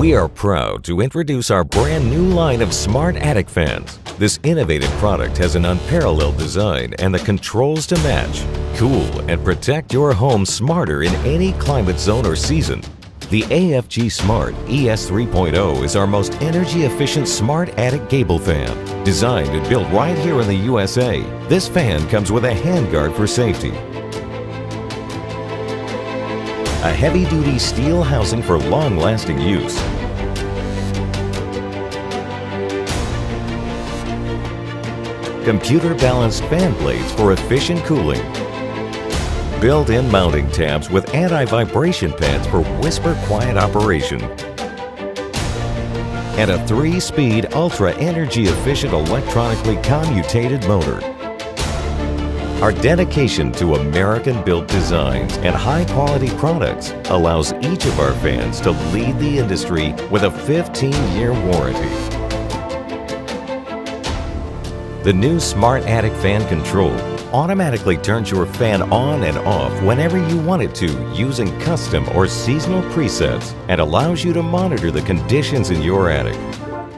We are proud to introduce our brand new line of smart attic fans. This innovative product has an unparalleled design and the controls to match. Cool and protect your home smarter in any climate zone or season. The AFG Smart ES 3.0 is our most energy-efficient smart attic gable fan. Designed and built right here in the USA, this fan comes with a handguard for safety, a heavy-duty steel housing for long-lasting use, computer-balanced fan blades for efficient cooling, built-in mounting tabs with anti-vibration pads for whisper-quiet operation, and a 3-speed ultra-energy-efficient electronically commutated motor. Our dedication to American-built designs and high-quality products allows each of our fans to lead the industry with a 15-year warranty. The new Smart Attic Fan Control automatically turns your fan on and off whenever you want it to using custom or seasonal presets and allows you to monitor the conditions in your attic.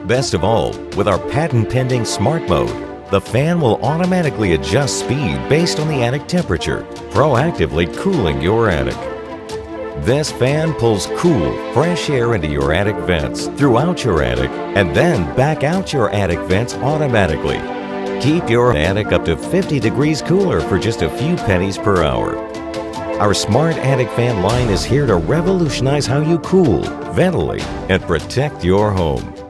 Best of all, with our patent-pending Smart Mode, the fan will automatically adjust speed based on the attic temperature, proactively cooling your attic. This fan pulls cool, fresh air into your attic vents throughout your attic and then back out your attic vents automatically. Keep your attic up to 50 degrees cooler for just a few pennies per hour. Our Smart Attic Fan line is here to revolutionize how you cool, ventilate, and protect your home.